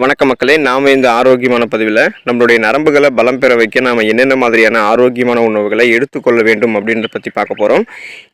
வணக்க மக்களே, நாம் இந்த ஆரோக்கியமான பதிவில் நம்மளுடைய நரம்புகளை பலம் பெற வைக்க நாம் என்னென்ன மாதிரியான ஆரோக்கியமான உணவுகளை எடுத்துக்கொள்ள வேண்டும் அப்படின்றத பற்றி பார்க்க போகிறோம்.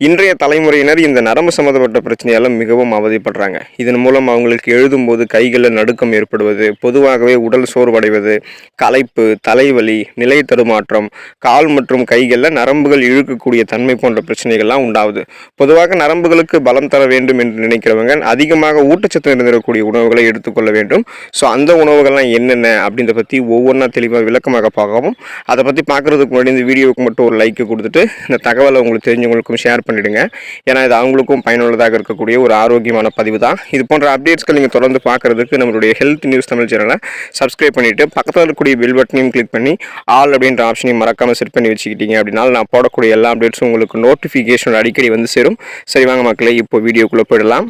இன்றைய தலைமுறையினர் இந்த நரம்பு சம்மந்தப்பட்ட பிரச்சனையால் மிகவும் அவதிப்படுறாங்க. இதன் மூலம் அவங்களுக்கு எழுதும்போது கைகளில் நடுக்கம் ஏற்படுவது, பொதுவாகவே உடல் சோர்வடைவது, களைப்பு, தலைவலி, நிலை தடுமாற்றம், கால் மற்றும் கைகளில் நரம்புகள் இழுக்கக்கூடிய தன்மை போன்ற பிரச்சனைகள்லாம் உண்டாகுது. பொதுவாக நரம்புகளுக்கு பலம் தர வேண்டும் என்று நினைக்கிறவங்க அதிகமாக ஊட்டச்சத்து நிறைந்திருக்கக்கூடிய உணவுகளை எடுத்துக்கொள்ள வேண்டும். ஸோ அந்த உணவுகள்லாம் என்னென்ன அப்படின்றத பற்றி ஒவ்வொன்றா தெளிவாக விளக்கமாக பார்க்கவும், அதை பற்றி பார்க்குறதுக்கு முன்னாடி இந்த வீடியோவுக்கு மட்டும் ஒரு லைக்கு கொடுத்துட்டு இந்த தகவலை உங்களுக்கு தெரிஞ்சவங்களுக்கும் ஷேர் பண்ணிவிடுங்க. ஏன்னா இது அவங்களுக்கும் பயனுள்ளதாக இருக்கக்கூடிய ஒரு ஆரோக்கியமான பதிவு தான். இது போன்ற அப்டேட்ஸ்கள் நீங்கள் தொடர்ந்து பார்க்குறதுக்கு நம்மளுடைய ஹெல்த் நியூஸ் தமிழ் சேனலை சப்ஸ்கிரைப் பண்ணிவிட்டு பக்கத்தில் இருக்கக்கூடிய பெல் பட்டனையும் கிளிக் பண்ணி ஆல் அப்படின்ற ஆப்ஷனையும் மறக்காமல் செட் பண்ணி வச்சுக்கிட்டீங்க அப்படின்னா நான் போடக்கூடிய எல்லா அப்டேட்ஸும் உங்களுக்கு நோட்டிஃபிகேஷன் அடிக்கடி வந்து சேரும். சரி வாங்க மக்களே, இப்போ வீடியோக்குள்ளே போயிடலாம்.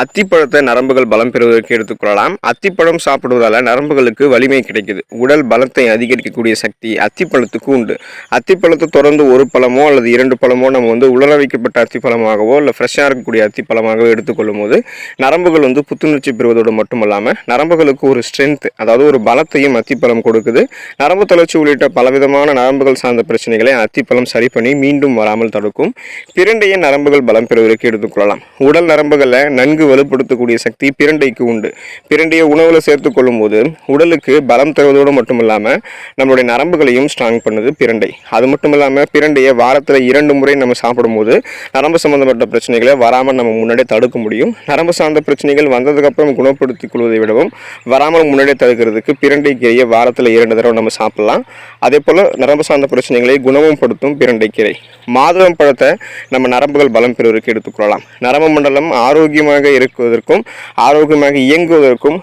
அத்திப்பழத்தை நரம்புகள் பலம் பெறுவதற்கு எடுத்துக்கொள்ளலாம். அத்திப்பழம் சாப்பிடுவதால் நரம்புகளுக்கு வலிமை கிடைக்குது. உடல் பலத்தை அதிகரிக்கக்கூடிய சக்தி அத்திப்பழத்துக்கு உண்டு. அத்திப்பழத்தை தொடர்ந்து ஒரு பழமோ அல்லது 2 பழமோ நம்ம உலர வைக்கப்பட்ட அத்திப்பழமாகவோ இல்லை ஃப்ரெஷ்ஷாக இருக்கக்கூடிய அத்திப்பழமாகவோ எடுத்துக்கொள்ளும் போது நரம்புகள் புத்துணர்ச்சி பெறுவதோடு மட்டுமல்லாமல் நரம்புகளுக்கு ஒரு ஸ்ட்ரென்த், அதாவது ஒரு பலத்தையும் அத்திப்பழம் கொடுக்குது. நரம்பு தளர்ச்சி உள்ளிட்ட பலவிதமான நரம்புகள் சார்ந்த பிரச்சனைகளை அத்திப்பழம் சரி பண்ணி மீண்டும் வராமல் தடுக்கும். பிரண்டையை நரம்புகள் பலம் பெறுவதற்கு எடுத்துக்கொள்ளலாம். உடல் நரம்புகளை நன்கு வலுப்படுத்தக்கூடிய சக்தி பிரண்டைக்கு உண்டு. பிரண்டையை உணவுல சேர்த்துக் கொள்ளும் போது உடலுக்கு பலம் தருவதோடு மட்டும் இல்லாமல் நம்மளுடைய நரம்புகளையும் ஸ்ட்ராங் பண்ணுது பிரண்டை. அது மட்டும் இல்லாமல் பிரண்டையை வாரத்தில் 2 முறை நம்ம சாப்பிடும்போது நரம்பு சம்பந்தப்பட்ட பிரச்சனைகளை வராமல் நம்ம முன்னாடியே தடுக்க முடியும். நரம்பு சார்ந்த பிரச்சனைகள் வந்ததுக்கப்புறம் குணப்படுத்திக் கொள்வதை விடவும் வராமல் முன்னாடியே தடுக்கிறதுக்கு பிரண்டை கீரையை வாரத்தில் 2 தடவை நம்ம சாப்பிடலாம். அதே போல் நரம்பு சார்ந்த பிரச்சனைகளை குணமும் படுத்தும் பிரண்டை கீரை. மாதுளம் பழத்தை நம்ம நரம்புகள் பலம் பெறுவதற்கு எடுத்துக்கொள்ளலாம். நரம்பு மண்டலம் ஆரோக்கியமாக இருக்குவதற்கும் ஆரோக்கியமாக இயங்குவதற்கும்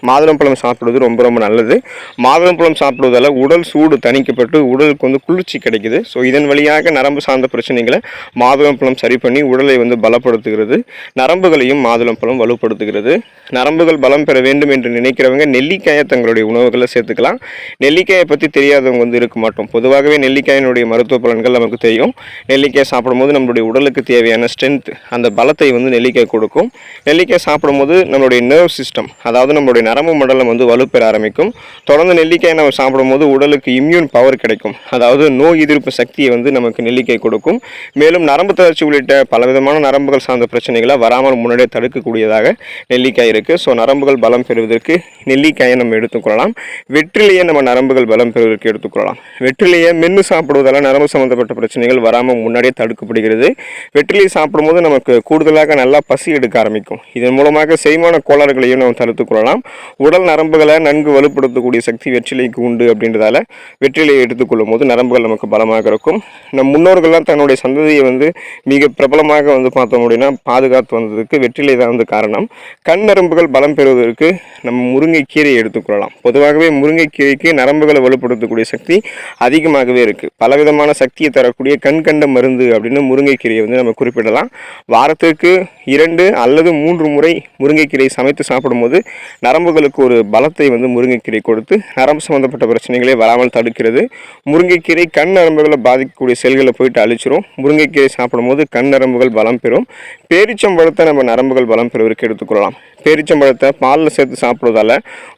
மாதுளம்பழம் சாப்பிடுவது ரொம்ப ரொம்ப நல்லது. மாதுளம்பழம் சாப்பிடுவதால் உடல் சூடு தணிக்கப்பட்டு உடலுக்கு குளிர்ச்சி கிடைக்குது. ஸோ இதன் வழியாக நரம்பு சார்ந்த பிரச்சனைகளை மாதுளம்பழம் சரி பண்ணி உடலை பலப்படுத்துகிறது. நரம்புகளையும் மாதுளம்பழம் வலுப்படுத்துகிறது. நரம்புகள் பலம் பெற வேண்டும் என்று நினைக்கிறவங்க நெல்லிக்காயை தங்களுடைய உணவுகளை சேர்த்துக்கலாம். நெல்லிக்காயை பற்றி தெரியாதவங்க இருக்க மாட்டோம். பொதுவாகவே நெல்லிக்காயினுடைய மருத்துவ பலன்கள் நமக்கு தெரியும். நெல்லிக்காய் சாப்பிடும்போது நம்மளுடைய உடலுக்கு தேவையான ஸ்ட்ரென்த், அந்த பலத்தை நெல்லிக்காய் கொடுக்கும். நெல்லிக்காய் சாப்பிடும்போது நம்மளுடைய நர்வ் சிஸ்டம், அதாவது நம்மளுடைய நரம்பு மண்டலம் வலுப்பெற ஆரம்பிக்கும். தொடர்ந்து நெல்லிக்காய் நம்ம சாப்பிடும்போது உடலுக்கு இம்யூன் பவர் கிடைக்கும். அதாவது நோய் எதிர்ப்பு சக்தியை நமக்கு நெல்லிக்காய் கொடுக்கும். மேலும் நரம்பு தளர்ச்சி உள்ளிட்ட பலவிதமான நரம்புகள் சார்ந்த பிரச்சனைகளை வராமல் முன்னாடியே தடுக்கக்கூடியதாக நெல்லிக்காய் இருக்கு. ஸோ நரம்புகள் பலம் பெறுவதற்கு நெல்லிக்காயை நம்ம எடுத்துக்கொள்ளலாம். வெற்றிலையை நம்ம நரம்புகள் பலம் பெறுவதற்கு எடுத்துக்கொள்ளலாம். வெற்றிலையை மென்று சாப்பிடுவதால் நரம்பு சம்பந்தப்பட்ட பிரச்சனைகள் வராமல் முன்னாடியே தடுக்கப்படுகிறது. வெற்றிலை சாப்பிடும்போது நமக்கு கூடுதலாக நல்லா பசி எடுக்க ஆரம்பிக்கும். இதன் மூலமாக செரிமான கோளாறுகளையும் நம்ம தடுத்துக்கொள்ளலாம். உடல் நரம்புகளை நன்கு வலுப்படுத்தக்கூடிய சக்தி வெற்றிலைக்கு உண்டு. அப்படின்றதால வெற்றிலையை எடுத்துக்கொள்ளும் போது நரம்புகள் நமக்கு பலமாக இருக்கும். நம் முன்னோர்கள்லாம் தன்னுடைய சந்ததியை மிக பிரபலமாக பார்த்தோம் அப்படின்னா பாதுகாத்து வந்ததுக்கு வெற்றிலை தான் காரணம். கண் நரம்புகள் பலம் பெறுவதற்கு நம்ம முருங்கைக்கீரையை எடுத்துக்கொள்ளலாம். பொதுவாகவே முருங்கைக்கீரைக்கு நரம்புகளை வலுப்படுத்தக்கூடிய சக்தி அதிகமாகவே இருக்குது. பலவிதமான சக்தியை தரக்கூடிய கண் கண்ட மருந்து அப்படின்னு முருங்கைக்கீரையை நம்ம குறிப்பிடலாம். வாரத்திற்கு 2 அல்லது 3 முறை முருங்கைக்கீரை சமைத்து சாப்பிடும்போது நரம்புகளுக்கு ஒரு பலத்தை முருங்கைக்கீரை கொடுத்து நரம்பு சம்பந்தப்பட்ட பிரச்சனைகளே வராமல் தடுக்கிறது. முருங்கைக்கீரை கண் நரம்புகளை பாதிக்கக்கூடிய செல்களை போயிட்டு அழிச்சிரும். முருங்கைக்கீரை சாப்பிடும்போது கண் நரம்புகள் பலம் பெறும். பேரிச்சம்பழத்தை நம்ம நரம்புகள் பலம் பெறுவதற்கு எடுத்துக்கொள்ளலாம். பேரிச்சம்பழத்தை பாலில் சேர்த்து சாப்பிடுவதால்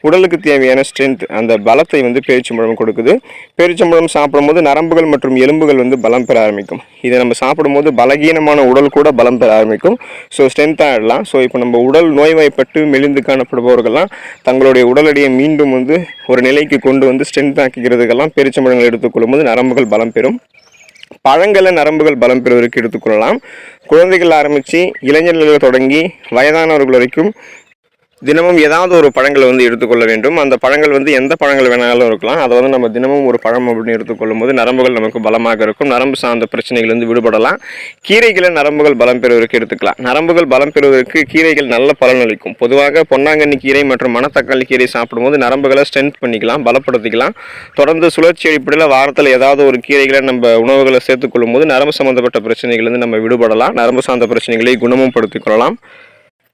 உடலுக்கு தேவையான ஸ்ட்ரென்த், அந்த பலத்தை பேரிச்சம்பழம் கொடுக்குது. பேரிச்சம்பழம் சாப்பிடும்போது நரம்புகள் மற்றும் எலும்புகள் பலம் பெற ஆரம்பிக்கும். இதை நம்ம சாப்பிடும்போது பலகீனமான உடல் கூட பலம் பெற ஆரம்பிக்கும். ஸோ ஸ்ட்ரென்த்தாக ஆடலாம். ஸோ இப்போ நம்ம உடல் நோய்வாய்ப்பட்டு மெலிந்து காணப்படுபவர்கள்லாம் தங்களுடைய உடல் எடையை மீண்டும் ஒரு நிலைக்கு கொண்டு ஸ்ட்ரென்த் ஆக்கிக்கிறதுக்கெல்லாம் பேரிச்சம்பழங்கள் எடுத்துக்கொள்ளும் போது நரம்புகள் பலம் பெறும். பழங்களை நரம்புகள் பலம் பெறுவதற்கு எடுத்துக்கொள்ளலாம். குழந்தைகள் ஆரம்பித்து இளைஞர்கள் தொடங்கி வயதானவர்கள் வரைக்கும் தினமும் ஏதாவது ஒரு பழங்களை எடுத்துக்கொள்ள வேண்டும். அந்த பழங்கள் எந்த பழங்கள் வேணாலும் இருக்கலாம். அதை நம்ம தினமும் ஒரு பழம் அப்படின்னு எடுத்துக்கொள்ளும் போது நரம்புகள் நமக்கு பலமாக இருக்கும். நரம்பு சார்ந்த பிரச்சனைகள் விடுபடலாம். கீரைகளை நரம்புகள் பலம் பெறுவதற்கு எடுத்துக்கலாம். நரம்புகள் பலம் பெறுவதற்கு கீரைகள் நல்ல பலன் அளிக்கும். பொதுவாக பொன்னாங்கண்ணி கீரை மற்றும் மணத்தக்காளி கீரை சாப்பிடும்போது நரம்புகளை ஸ்ட்ரென்த் பண்ணிக்கலாம், பலப்படுத்திக்கலாம். தொடர்ந்து சுழற்சி அடிப்படையில் வாரத்தில் ஏதாவது ஒரு கீரைகளை நம்ம உணவுகளை சேர்த்துக்கொள்ளும் போது நரம்பு சம்பந்தப்பட்ட பிரச்சனைகள் நம்ம விடுபடலாம். நரம்பு சார்ந்த பிரச்சனைகளை குணமும் படுத்திக் கொள்ளலாம்.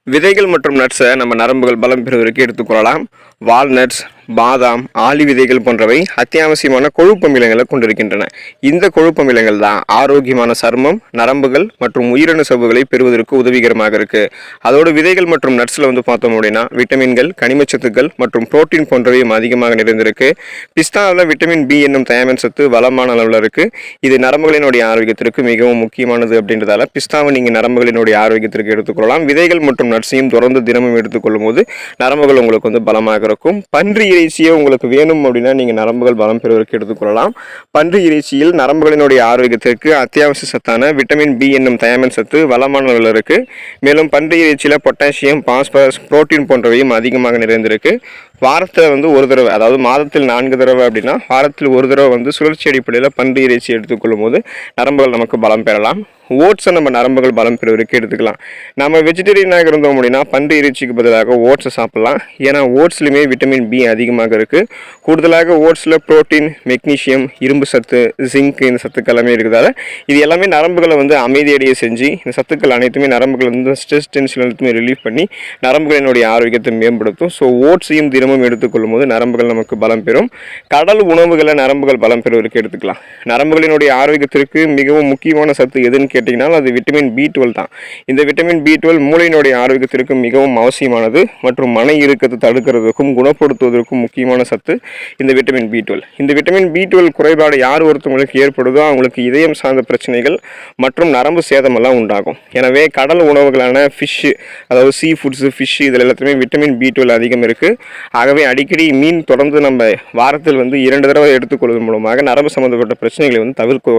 விதைகள் மற்றும் நட்ஸை நம்ம நரம்புகள் பலம் பெறுவதற்கு எடுத்துக்கொள்ளலாம். வால்நட்ஸ், பாதாம், ஆளி விதைகள் போன்றவை அத்தியாவசியமான கொழுப்பு அமிலங்களை கொண்டிருக்கின்றன. இந்த கொழுப்பு அமிலங்கள் தான் ஆரோக்கியமான சருமம், நரம்புகள் மற்றும் உயிரணு சவ்வுகளை பெறுவதற்கு உதவிகரமாக இருக்கு. அதோடு விதைகள் மற்றும் நட்ஸில் பார்த்தோம் அப்படின்னா விட்டமின்கள், கனிமச்சத்துக்கள் மற்றும் புரோட்டீன் போன்றவையும் அதிகமாக நிறைந்திருக்கு. பிஸ்தாவில் விட்டமின் பி என்னும் தயாமின் சத்து வளமான அளவில் இருக்கு. இது நரம்புகளினுடைய ஆரோக்கியத்திற்கு மிகவும் முக்கியமானது அப்படின்றதால பிஸ்தாவை நீங்கள் நரம்புகளினுடைய ஆரோக்கியத்திற்கு எடுத்துக்கொள்ளலாம். விதைகள் மற்றும் நட்ஸையும் தொடர்ந்து தினமும் எடுத்துக்கொள்ளும் போது நரம்புகள் உங்களுக்கு பலமாக இருக்கும். பன்றி இறைச்சியை உங்களுக்கு வேணும் அப்படின்னா நீங்கள் நரம்புகள் பலம் பெறுவதற்கு எடுத்துக்கொள்ளலாம். பன்றி இறைச்சியில் நரம்புகளினுடைய ஆரோக்கியத்திற்கு அத்தியாவசிய சத்தான விட்டமின் பி என்னும் தயாமின் சத்து வளமான அளவில் இருக்கு. மேலும் பன்றி இறைச்சியில் பொட்டாசியம், பாஸ்பரஸ், புரோட்டீன் போன்றவையும் அதிகமாக நிறைந்திருக்கு. வாரத்தில் ஒரு தடவை, அதாவது மாதத்தில் 4 தடவை அப்படின்னா வாரத்தில் ஒரு தடவை சுழற்சி அடிப்படையில் பன்றி இறைச்சி எடுத்துக்கொள்ளும் போது நரம்புகள் நமக்கு பலம் பெறலாம். ஓட்ஸை நம்ம நரம்புகள் பலம் பெறுவதற்கு எடுத்துக்கலாம். நம்ம வெஜிடேரியனாக இருந்தோம் அப்படின்னா பன்றி இறைச்சிக்கு பதிலாக ஓட்ஸை சாப்பிடலாம். ஏன்னா ஓட்ஸ்லையுமே விட்டமின் பி அதிகமாக இருக்குது. கூடுதலாக ஓட்ஸில் புரோட்டீன், மெக்னீஷியம், இரும்பு சத்து, ஜிங்க் இந்த சத்துக்கள் எல்லாமே இருக்கிறதால இது எல்லாமே நரம்புகளை அமைதியடைய செஞ்சு இந்த சத்துக்கள் அனைத்துமே நரம்புகள் ஸ்ட்ரெஸ், டென்ஷன் எல்லாத்தையுமே ரிலீஃப் பண்ணி நரம்புகளினுடைய ஆரோக்கியத்தை மேம்படுத்தும். ஸோ ஓட்ஸையும் தினமும் எடுத்துக்கொள்ளும் போது நரம்புகள் நமக்கு பலம் பெறும். கடல் உணவுகளை நரம்புகள் பலம் பெறுவதற்கு எடுத்துக்கலாம். நரம்புகளினுடைய ஆரோக்கியத்திற்கு மிகவும் முக்கியமான சத்து எதுன்னு கேட்டிங்கன்னா அது விட்டமின் பி12 தான். இந்த விட்டமின் பி12 மூளையினுடைய ஆரோக்கியத்திற்கு மிகவும் அவசியமானது மற்றும் மன இறுக்கத்தை தடுக்கிறதுக்கும் குணப்படுத்துவதற்கும் முக்கியமான சத்து இந்த விட்டமின் பி12. இந்த விட்டமின் பி12 குறைபாடு யார் ஒருத்தவங்களுக்கு ஏற்படுதோ அவங்களுக்கு இதயம் சார்ந்த பிரச்சனைகள் மற்றும் நரம்பு சேதமெல்லாம் உண்டாகும். எனவே கடல் உணவுகளான ஃபிஷ்ஷு, அதாவது சீ ஃபுட்ஸு, ஃபிஷ்ஷு இதில் எல்லாத்துலேயுமே விட்டமின் பி12 அதிகம் இருக்குது. ஆகவே அடிக்கடி மீன் தொடர்ந்து நம்ம வாரத்தில் 2 தடவை எடுத்துக்கொள்வதன் மூலமாக நரம்பு சம்மந்தப்பட்ட பிரச்சனைகளை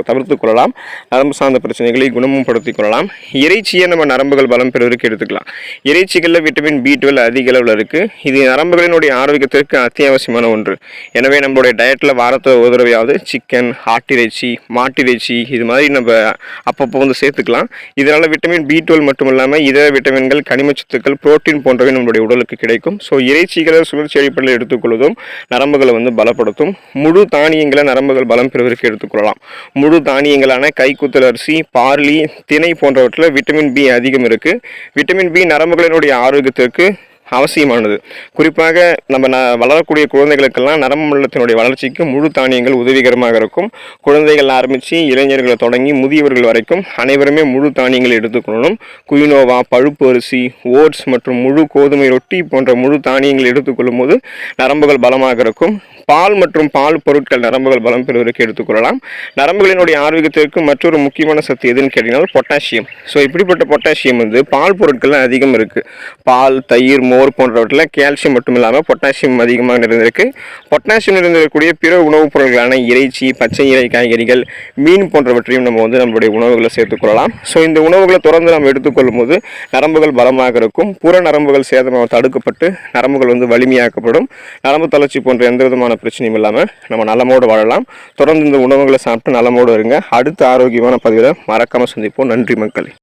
தவிர்த்து கொள்ளலாம். நரம்பு சார்ந்த பிரச்சனைகளை குணமும் படுத்திக் கொள்ளலாம். இறைச்சியை நம்ம நரம்புகள் பலம் பெறுவதற்கு எடுத்துக்கலாம். இறைச்சிகளில் விட்டமின் பி12 அதிக அளவில் இருக்குது. இது நரம்புகளினுடைய ஆரோக்கியத்திற்கு அத்தியாவசியமான ஒன்று. எனவே நம்மளுடைய டயட்டில் வாரத்தில் ஒரு தடவையாவது சிக்கன், ஆட்டிறைச்சி, மாட்டிறைச்சி இது மாதிரி நம்ம அப்பப்போ சேர்த்துக்கலாம். இதனால் விட்டமின் பி12 மட்டும் இல்லாமல் இதர விட்டமின்கள், கனிமச்சத்துக்கள், புரோட்டீன் போன்றவை நம்மளுடைய உடலுக்கு கிடைக்கும். ஸோ இறைச்சிகளை சுழற்சி அடிப்படையில் எடுத்துக்கொள்வதும் நரம்புகளை பலப்படுத்தும். முழு தானியங்களை நரம்புகள் பலம் பெறுவதற்கு எடுத்துக்கொள்ளலாம். முழு தானியங்களான கைக்குத்தல் அரிசி, பார்லி, திணை போன்றவற்றில் விட்டமின் பி அதிகம் இருக்குது. விட்டமின் பி நரம்புகளினுடைய ஆரோக்கியத்திற்கு அவசியமானது. குறிப்பாக நம்ம வளரக்கூடிய குழந்தைகளுக்கெல்லாம் நரம்பு மண்டலத்தினுடைய வளர்ச்சிக்கு முழு தானியங்கள் உதவிகரமாக இருக்கும். குழந்தைகள் ஆரம்பித்து இளைஞர்களை தொடங்கி முதியவர்கள் வரைக்கும் அனைவருமே முழு தானியங்கள் எடுத்துக்கொள்ளணும். குயினோவா, பழுப்பு அரிசி, ஓட்ஸ் மற்றும் முழு கோதுமை ரொட்டி போன்ற முழு தானியங்கள் எடுத்துக்கொள்ளும் போது நரம்புகள் பலமாக இருக்கும். பால் மற்றும் பால் பொருட்கள் நரம்புகள் பலம் பெறுவதற்கு எடுத்துக்கொள்ளலாம். நரம்புகளினுடைய ஆரோக்கியத்திற்கு மற்றொரு முக்கியமான சத்து எதுன்னு கேட்டீங்கன்னா பொட்டாசியம். ஸோ இப்படிப்பட்ட பொட்டாசியம் பால் பொருட்கள் அதிகம் இருக்குது. பால், தயிர், மோர் போன்றவற்றில் கால்சியம் மட்டும் இல்லாமல் பொட்டாசியம் அதிகமாக நிறைந்திருக்கு. பொட்டாசியம் நிறைந்திருக்கக்கூடிய பிற உணவுப் பொருட்களான இறைச்சி, பச்சை இலை காய்கறிகள், மீன் போன்றவற்றையும் நம்ம நம்மளுடைய உணவுகளை சேர்த்துக்கொள்ளலாம். ஸோ இந்த உணவுகளை தொடர்ந்து நம்ம எடுத்துக்கொள்ளும் போது நரம்புகள் பலமாக இருக்கும். புற நரம்புகள் சேதமாக தடுக்கப்பட்டு நரம்புகள் வலிமையாக்கப்படும். நரம்பு தளர்ச்சி போன்ற எந்த விதமான பிரச்சனையும் இல்லாமல் நம்ம நலமோடு வாழலாம். தொடர்ந்து இந்த உணவுகளை சாப்பிட்டு நலமோடு இருங்க. அடுத்த ஆரோக்கியமான பதிவில் மறக்காமல் சந்திப்போம். நன்றி மக்களே.